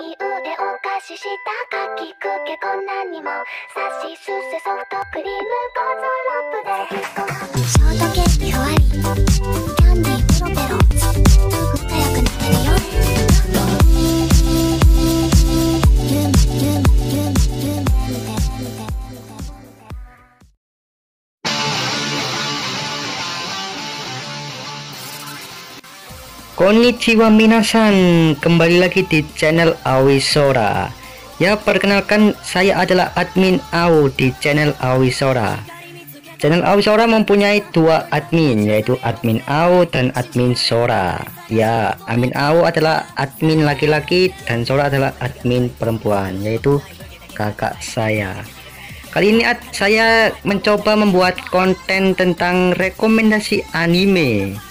上お菓子下かきくけこんなにもさしすせソフトクリームゴゾロップでショートケーキふわりキャンディーペロペロもっと良くなってるよKonnichiwa minasan, kembali lagi di channel Awisora. Ya, perkenalkan, saya adalah admin AU di channel Awisora. Channel Awisora mempunyai dua admin, yaitu admin AU dan admin Sora. Ya, admin AU adalah admin laki-laki dan Sora adalah admin perempuan, yaitu kakak saya. Kali ini saya mencoba membuat konten tentang rekomendasi anime.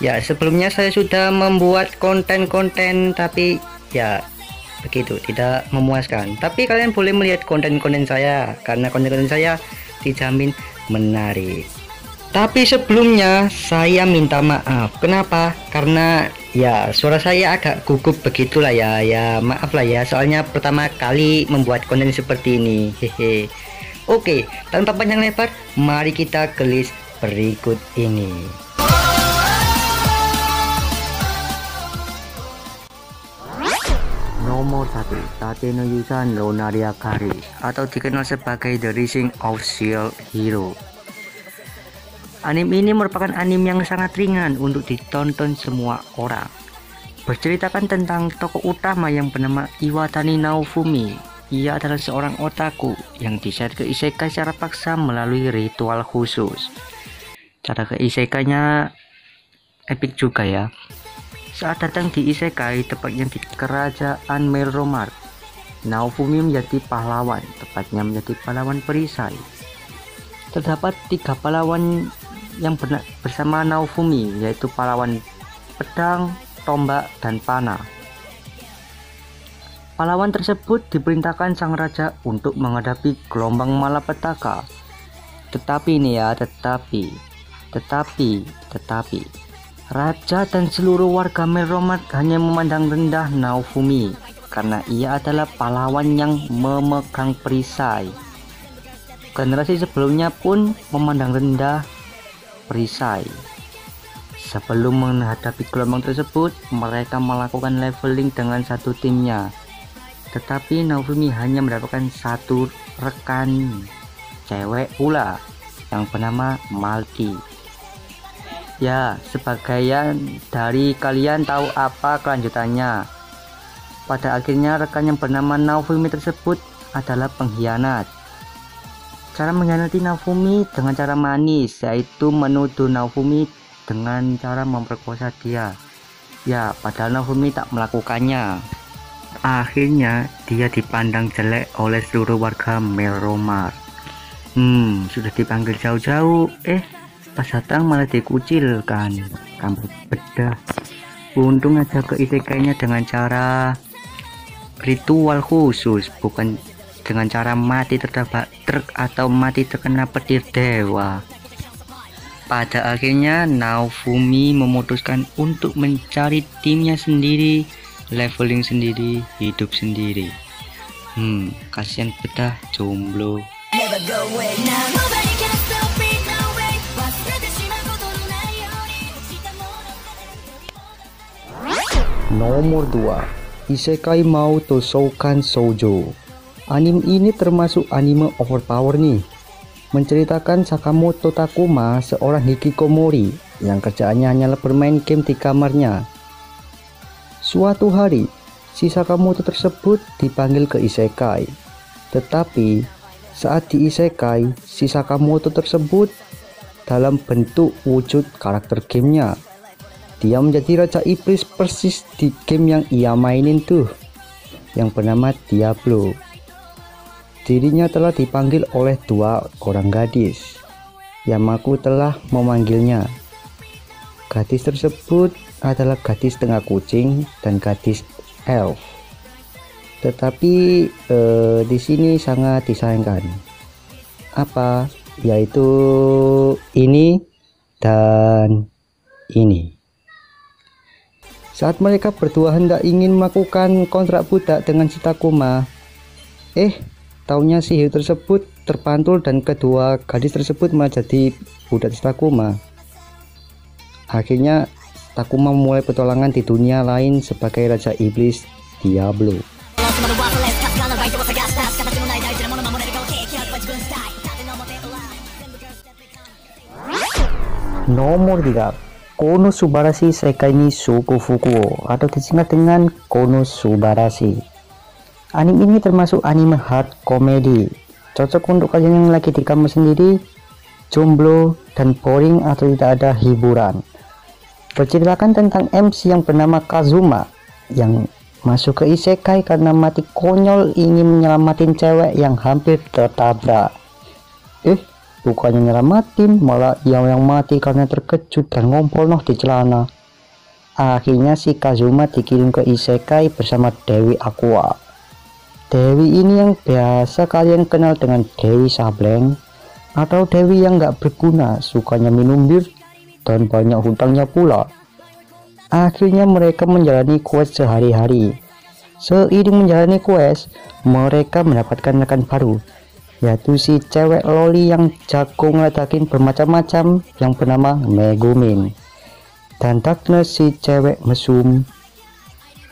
Ya, sebelumnya saya sudah membuat konten-konten, tapi ya begitu, tidak memuaskan. Tapi kalian boleh melihat konten-konten saya, karena konten-konten saya dijamin menarik. Tapi sebelumnya saya minta maaf. Kenapa? Karena ya suara saya agak gugup begitulah ya. Ya maaf lah ya, soalnya pertama kali membuat konten seperti ini. Hehe. Oke, tanpa panjang lebar, mari kita ke list berikut ini. Nomor 1, Tate no Yusan no Nariakari, atau dikenal sebagai The Rising of Shield Hero. Anime ini merupakan anime yang sangat ringan untuk ditonton semua orang. Berceritakan tentang tokoh utama yang bernama Iwatani Naofumi. Ia adalah seorang otaku yang diseret ke isekai secara paksa melalui ritual khusus. Cara ke isekainya epic juga ya. Saat datang di isekai, tepatnya di kerajaan Meromar, Naofumi menjadi pahlawan, tepatnya menjadi pahlawan perisai. Terdapat 3 pahlawan yang bersama Naofumi, yaitu pahlawan pedang, tombak, dan panah. Pahlawan tersebut diperintahkan sang raja untuk menghadapi gelombang malapetaka. Tetapi raja dan seluruh warga Meromar hanya memandang rendah Naofumi karena ia adalah pahlawan yang memegang perisai. Generasi sebelumnya pun memandang rendah perisai. Sebelum menghadapi gelombang tersebut, mereka melakukan leveling dengan satu timnya. Tetapi Naofumi hanya mendapatkan satu rekan cewek pula yang bernama Malki. Ya, sebagian dari kalian tahu apa kelanjutannya. Pada akhirnya rekan yang bernama Naofumi tersebut adalah pengkhianat. Cara mengkhianati Naofumi dengan cara manis, yaitu menuduh Naofumi dengan cara memperkosa dia. Ya, padahal Naofumi tak melakukannya. Akhirnya dia dipandang jelek oleh seluruh warga Meromar. Sudah dipanggil jauh-jauh, pas datang malah dikucilkan, kampret bedah. Untung aja ke isekainya dengan cara ritual khusus, bukan dengan cara mati tertabrak truk atau mati terkena petir dewa. Pada akhirnya Naofumi memutuskan untuk mencari timnya sendiri, leveling sendiri, hidup sendiri. Kasihan bedah jomblo. Nomor 2, Isekai Mao to Shoukan Shoujo. Anime ini termasuk anime overpower nih. Menceritakan Sakamoto Takuma, seorang hikikomori yang kerjaannya hanyalah bermain game di kamarnya. Suatu hari, si Sakamoto tersebut dipanggil ke isekai. Tetapi saat di isekai, si Sakamoto tersebut dalam bentuk wujud karakter gamenya. Dia menjadi raja iblis persis di game yang ia mainin tuh, yang bernama Diablo. Dirinya telah dipanggil oleh 2 orang gadis. Yamaku telah memanggilnya. Gadis tersebut adalah gadis tengah kucing dan gadis elf. Tetapi di sini sangat disayangkan. Apa? Yaitu ini dan ini. Saat mereka berdua hendak ingin melakukan kontrak budak dengan si Takuma, taunya sihir tersebut terpantul dan kedua gadis tersebut malah jadi budak si Takuma. Akhirnya Takuma memulai petualangan di dunia lain sebagai Raja Iblis Diablo. Nomor 3, Konosubarashi Sekai ni Shoukufukuo atau disingkat dengan Konosubarashi. Anime ini termasuk anime hard comedy, cocok untuk kalian yang lagi di kamar sendiri, jomblo, dan boring atau tidak ada hiburan. Berceritakan tentang MC yang bernama Kazuma yang masuk ke isekai karena mati konyol ingin menyelamatin cewek yang hampir tertabrak. Bukannya nyelamatin, malah ia yang mati karena terkejut dan ngompol di celana. Akhirnya si Kazuma dikirim ke isekai bersama Dewi Aqua. Dewi ini yang biasa kalian kenal dengan Dewi Sableng atau Dewi yang gak berguna, sukanya minum bir dan banyak hutangnya pula. Akhirnya mereka menjalani quest sehari-hari. Seiring menjalani quest, mereka mendapatkan rekan baru, yaitu si cewek loli yang jago ngeledakin bermacam-macam yang bernama Megumin, dan Darkness si cewek mesum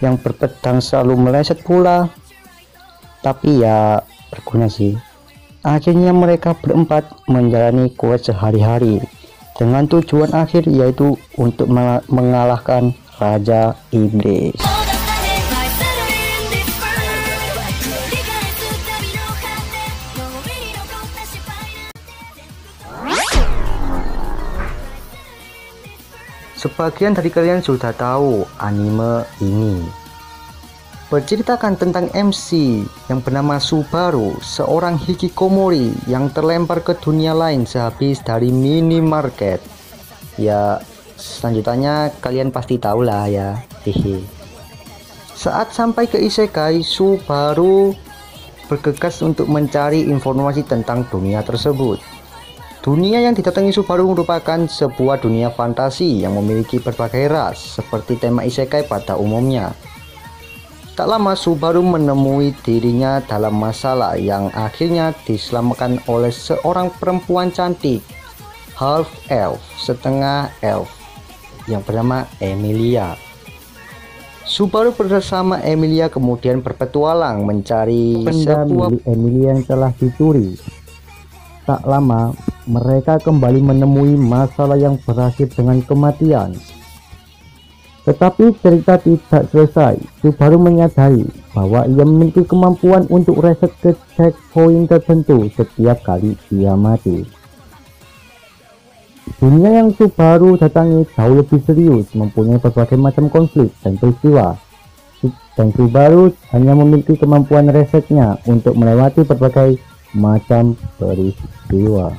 yang berpedang selalu meleset pula, tapi ya berguna sih. Akhirnya mereka berempat menjalani quest sehari-hari dengan tujuan akhir yaitu untuk mengalahkan Raja Iblis. Sebagian dari kalian sudah tahu anime ini. Berceritakan tentang MC yang bernama Subaru, seorang hikikomori yang terlempar ke dunia lain sehabis dari minimarket. Ya, selanjutnya kalian pasti tahu lah ya. Saat sampai ke isekai, Subaru bergegas untuk mencari informasi tentang dunia tersebut. Dunia yang didatangi Subaru merupakan sebuah dunia fantasi yang memiliki berbagai ras seperti tema isekai pada umumnya. Tak lama Subaru menemui dirinya dalam masalah yang akhirnya diselamatkan oleh seorang perempuan cantik, half elf, setengah elf, yang bernama Emilia. Subaru bersama Emilia kemudian berpetualang mencari sebuah Emilia yang telah dicuri. Tak lama mereka kembali menemui masalah yang berakhir dengan kematian. Tetapi cerita tidak selesai. Subaru menyadari bahwa ia memiliki kemampuan untuk reset ke checkpoint tertentu setiap kali ia mati. Dunia yang Subaru datangi jauh lebih serius, mempunyai berbagai macam konflik dan peristiwa. Dan Subaru hanya memiliki kemampuan resetnya untuk melewati berbagai macam peristiwa.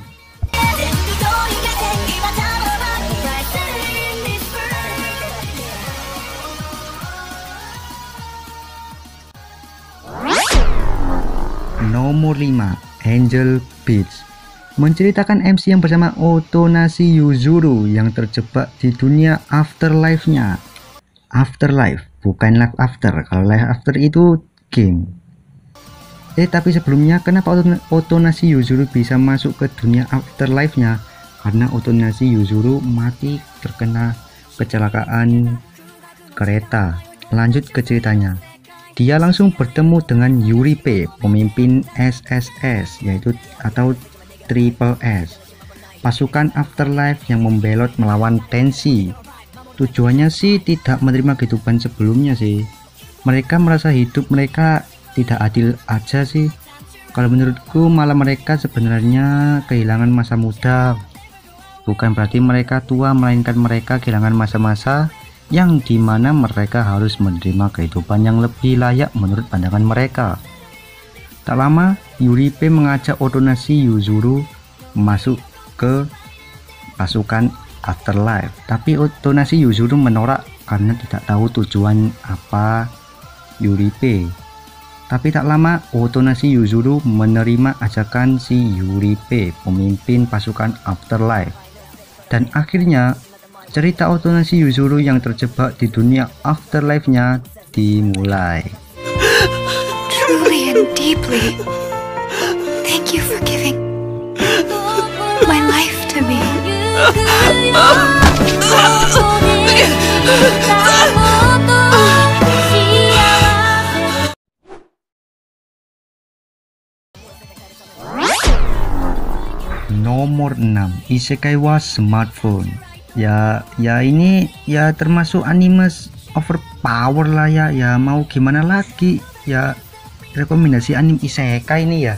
Nomor 5, Angel Beats, menceritakan MC yang bersama Otonashi Yuzuru yang terjebak di dunia afterlife-nya. Afterlife, bukan life after. Kalau life after itu game. Tapi sebelumnya kenapa Otonashi Yuzuru bisa masuk ke dunia afterlife-nya? Karena Otonashi Yuzuru mati terkena kecelakaan kereta. Lanjut ke ceritanya. Dia langsung bertemu dengan Yuripe, pemimpin SSS, yaitu atau Triple S, pasukan afterlife yang membelot melawan Tenshi. Tujuannya sih tidak menerima kehidupan sebelumnya sih. Mereka merasa hidup mereka tidak adil aja sih. Kalau menurutku malah mereka sebenarnya kehilangan masa muda. Bukan berarti mereka tua, melainkan mereka kehilangan masa-masa yang dimana mereka harus menerima kehidupan yang lebih layak menurut pandangan mereka. Tak lama, Yuripe mengajak Otonashi Yuzuru masuk ke pasukan afterlife, tapi Otonashi Yuzuru menolak karena tidak tahu tujuan apa Yuripe. Tapi tak lama, Otonashi Yuzuru menerima ajakan si Yuripe, pemimpin pasukan afterlife, dan akhirnya cerita Otonashi Yuzuru yang terjebak di dunia afterlife-nya dimulai. Truly and deeply, thank you for giving my life to me. Nomor 6, Isekai wa Smartphone. Ya ini ya termasuk anime overpower lah ya mau gimana lagi ya, rekomendasi anime isekai ini ya.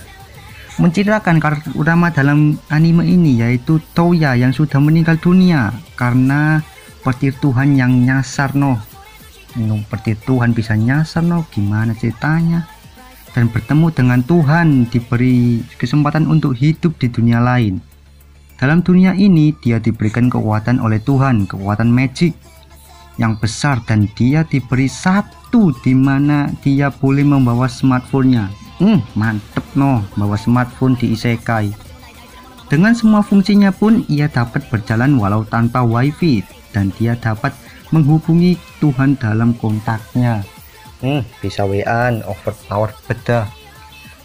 Menceritakan karakter utama dalam anime ini yaitu Toya yang sudah meninggal dunia karena petir Tuhan yang nyasar petir Tuhan bisa nyasar gimana ceritanya, dan bertemu dengan Tuhan, diberi kesempatan untuk hidup di dunia lain. Dalam dunia ini dia diberikan kekuatan oleh Tuhan, kekuatan magic yang besar, dan dia diberi satu di mana dia boleh membawa smartphone-nya. Mantep bawa smartphone di isekai. Dengan semua fungsinya pun ia dapat berjalan walau tanpa wifi, dan dia dapat menghubungi Tuhan dalam kontaknya. Bisa WA-an, overpower bedah.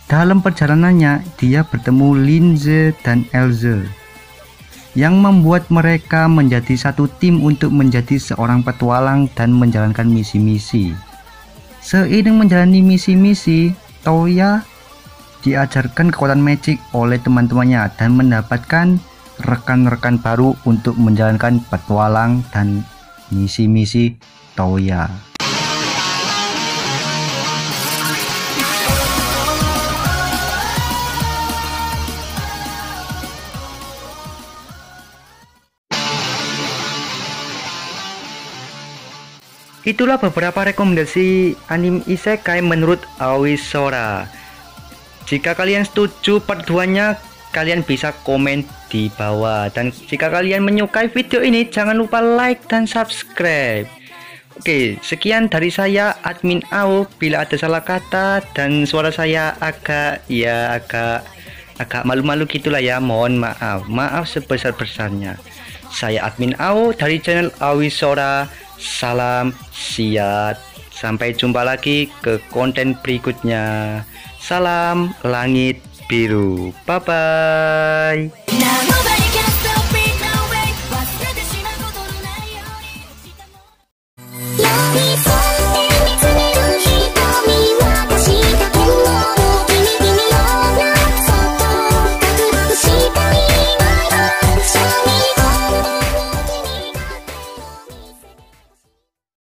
Dalam perjalanannya dia bertemu Linze dan Elze yang membuat mereka menjadi satu tim untuk menjadi seorang petualang dan menjalankan misi-misi. Seiring menjalani misi-misi, Toya diajarkan kekuatan magic oleh teman-temannya dan mendapatkan rekan-rekan baru untuk menjalankan petualang dan misi-misi Toya. Itulah beberapa rekomendasi anime isekai menurut Aoi Sora. Jika kalian setuju part 2-nya, kalian bisa komen di bawah. Dan jika kalian menyukai video ini, jangan lupa like dan subscribe. Oke, sekian dari saya, admin Ao. Bila ada salah kata dan suara saya agak malu-malu gitulah ya, mohon maaf. Maaf sebesar-besarnya. Saya admin Ao dari channel Aoi Sora. Salam siat, sampai jumpa lagi ke konten berikutnya. Salam langit biru, bye bye.